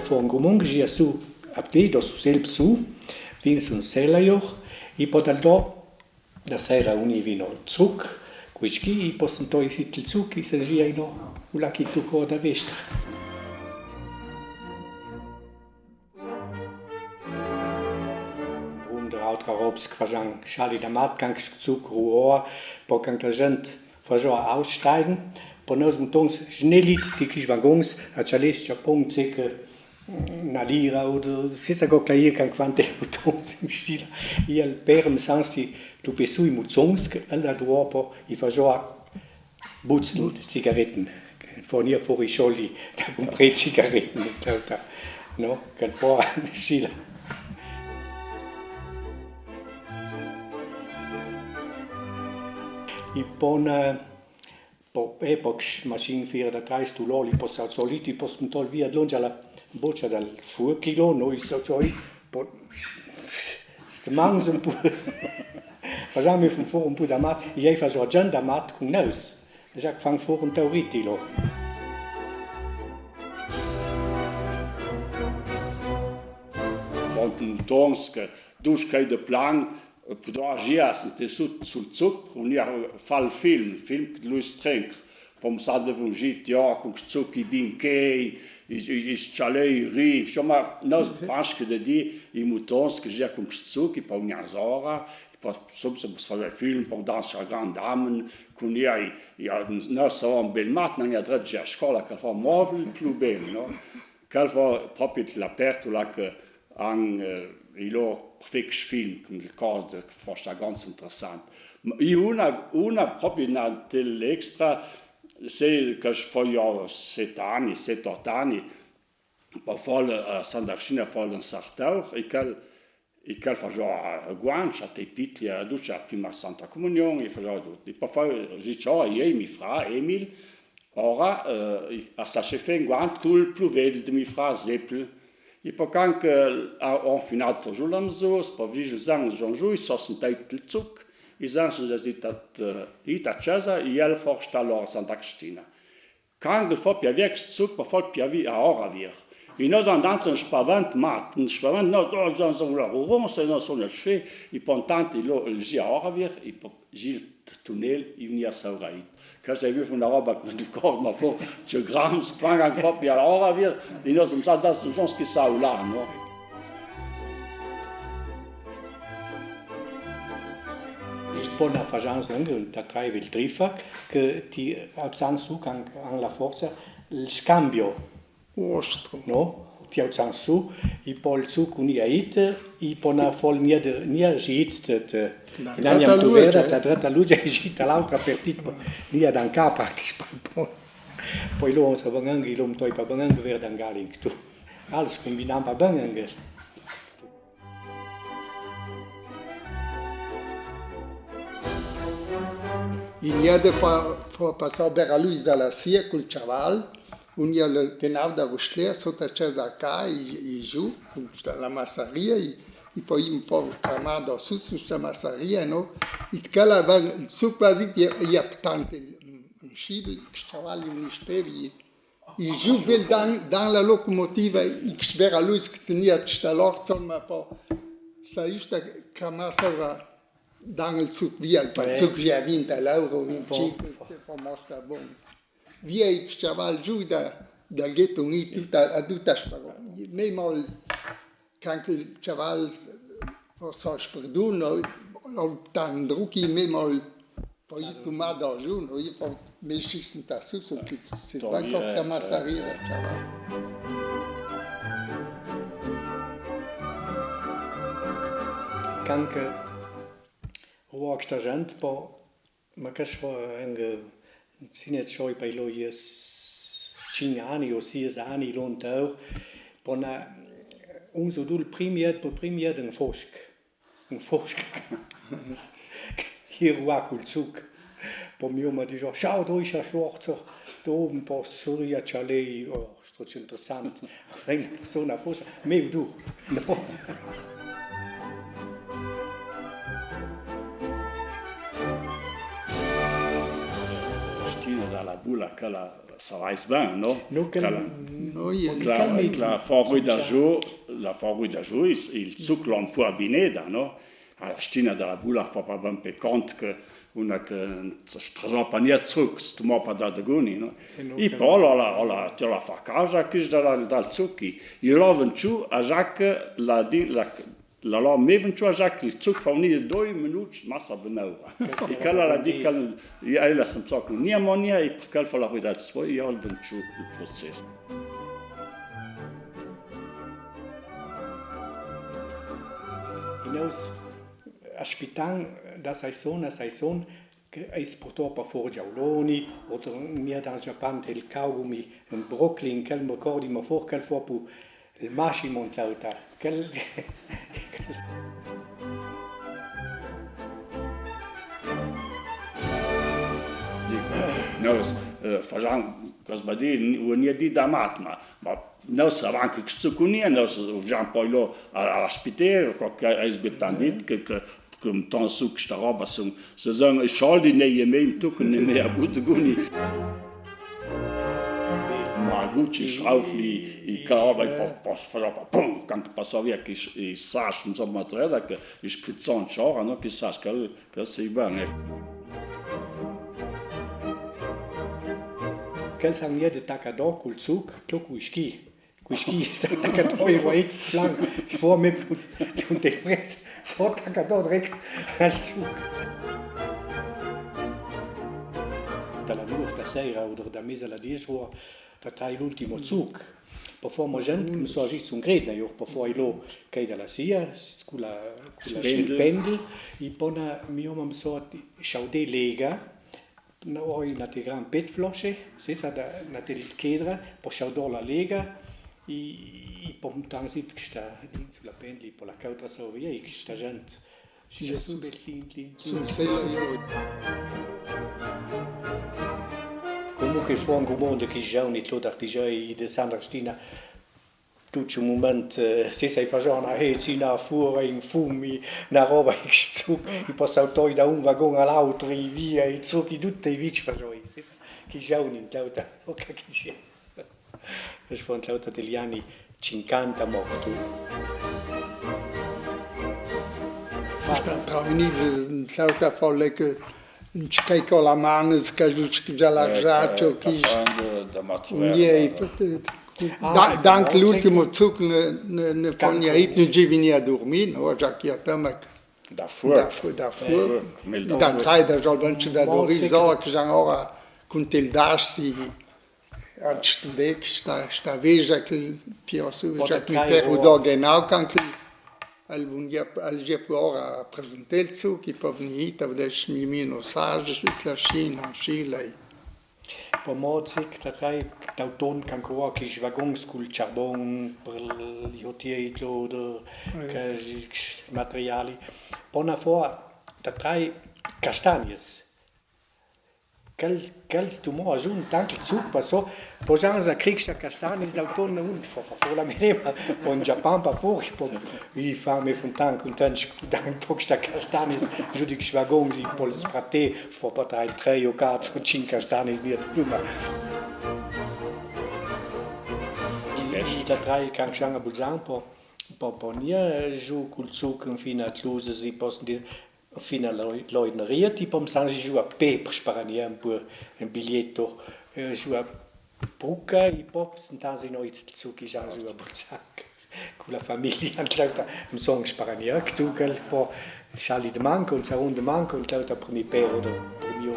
von comunque sia su appedo su selb su fins un selajoch I potom da sera oni vino zurück quischi I possono toi sit il zug I se gia no ulaki tu ko da vestra der outra robs quajang Charlie da mat gang zug ruor pokang la gente fajo aussteigen po nos mutons schnelit die kischwagons a chalest ja punkt na lira oder sisa go klair kan quante mutons im stil il perm sansi tu pesui mutons alla duopo I fajo butzel Zigaretten von ihr vor ich scholli da compre Zigaretten no kan vor schila I po epoch machine fira da trais tu loli po sa soliti po smuntol via longe alla boccia dal fuochilo noi so choi po stmangs un po facciamo un po da mat I fa so agenda mat con neus già fang for un teoritilo von den Donske duschkai de plan Podragias te sul zug und ja fall film Louis Trenk vom Sade von Git ja con zucchi binkei is chalei ri insomma no fasche de di I mutons che ja con zucchi pa una zora pa subs fa film pa dans a grand damen con ja no so un bel mat non ja dret ja scola che fa mobile più bene no che fa proprio l'aperto là che an ilo fix film con il corde forse ganz interessant I una proprio na dell'extra se che foglio 7 anni 7-8 anni pa voll Sandarcina voll en sartauch I cal fa jo a guancia te pitlia ducia prima Santa Comunione I fa jo di pa fa gicio mi fra Emil ora a sta chefen guant tul pluvel de mi fra Seppel I pokang on finato Jolamzo, spavlijo zang Jean-Jou, I sossen tait il zug, I zansen das ita casa, I el forsta lor Sant'Agostina. Kangel fo pia vex zug, pa fol pia vi a ora vir. I nos andanzen spavant mat, spavant no zansen la rovon, se no son el chfe, I pontant I lo gi a ora vir, I gil tunnel, I vnia saurait. Quand j'ai vu von der Arbeit mit dem Korb mal vor, je grand sprang an Kopf ja auch wir, die nos zum Satz das Chance qui ça là, no. Ich bin auf Agence und da drei will trifa che ti alzan su can la forza il scambio ostro no ti alzan su I pol su con iait I pona fol nia git de naniam tu vera la dreta luce git l'altra partit nia dan ca participant poi lo sa vangang I lom toi pa vangang ver dan galing tu alles combinam pa vangang Il y a de passar per la luz dalla sia col chaval, un ia le tenau da Rochler sotto casa ca I giù, la massaria, I poi im for camada sus sta massaria, no? It cala va su quasi I aptante un scibel, chaval un spevi. I giù vel dans la locomotiva, I svera luz che tenia sta l'orzo, ma po sa ista camassa dans il zug via, il zug già vinta l'euro, 25, fa morta bon. Via il chaval giù dal ghetto unito a tutta sparo. Memol quand il chaval forse sperduno, tan drucchi memol poi tu ma da giù, no io fa messi senta su che se va ancora a massaria chaval. Kanke Ruak sta gente po ma che fa Sinet schoi bei lo jes 5 anni o 6 anni lontau pona unso dul primier den fosk hier ruakul zug po mio ma di schau do ich a schwarzer da oben po Surya Chalet stroz interessant eine persona fosk me du no boule que ça va bien, non? Nu La forêt d'Ajo, il Zug l'on peut abiner, no? A stina della boule fa pas ben pe compte que una che strasò pa nia Zug, stu mo pa da de guni, no? I poi la fa casa che dal Zucchi. I loven ciù a Jacques la lo meven ciù a Jacques il Zug fa unire 2 minuti massa benora. I cala la di cal la sam so ni ammonia e per cal fa la rida poi io al ciù il processo. Hinaus a Spitan da Saison che è purtroppo a Forgiauloni o mia da Japan il Kaugumi in Brooklyn che mi ricordi ma for che fu il Massimo Clauta che Nós fazemos cosbadi unia di da matma, ma nós anche che zucunia nós já poi lo alla spitera che è sbettandit che come tant su che sta roba sono i soldi nei miei tucken ne mehr gute guni. Ma Gucci schraufli i cava posso fare pum quando passa via che i sas non so materiale che i sprizzon ciora no che sas che si bene. Quel sang de Takador col Zug, Kuiski ist Takador weit lang vor mir und der Press vor Takador direkt als Zug. Dalla luft da sera oder da mesa la 10 ore da tai l'ultimo Zug. Bevor man gente mi so agis un gredna io bevor ilo che dalla sia con la pendel I bona mio mam so schaude lega. Noi na te gran petflosce, sesa da na te kedra, po schaudo la lega, I pom transit sta din sulla pendli po la cautra sovia I sta gente. Si è su Berlin. Comunque fu un mondo che già un ito d'artigiani de Sandra Stina tutto un momento se sei facendo una hecina fuori in fumi una roba I passautori da un vagone all'altro I via I zucchi tutti I vici facevano che già un intlauta che c'è es fu intlauta degli anni 50 morto Travinizzi intlauta folle che c'è con la mano che già la giaccio che Dank l'ultimo Zug ne von ja hitten givini a dormir, no, già che atama Davor. Da trai da jolbanci da dormir, so che già ora con il dassi a studiare sta veja che piace già che per do genau kan che al je ora presentare il Zug, che poi venit, da des mi no sage la Cina, Chile. Po mozik, da traj d'auton kan koa ki vagons col charbon per jotietlo oder materiali. Pona for da traj castagnes. Quels tu mo ajun tank Zug passo, po janza kriegsta castagnes d'auton und for la menema on Japan pa for po I fame von tank und dann toksta castagnes judik vagons I pol sprate for pa 3 o 4 o 5 castagnes niet pluma. Da traj kan changa bulzan po nia ju col Zug fino a Tluse si posten fino a Leutneria, tipo am San giù a Pe per sparare un biglietto giù a Brucca, I pops, und dann sind noi Zug giù a Burzank. Con la famiglia, un song sparare, tu quel po' Charlie de Manco, un secondo Manco, un l'altro primi per oder primi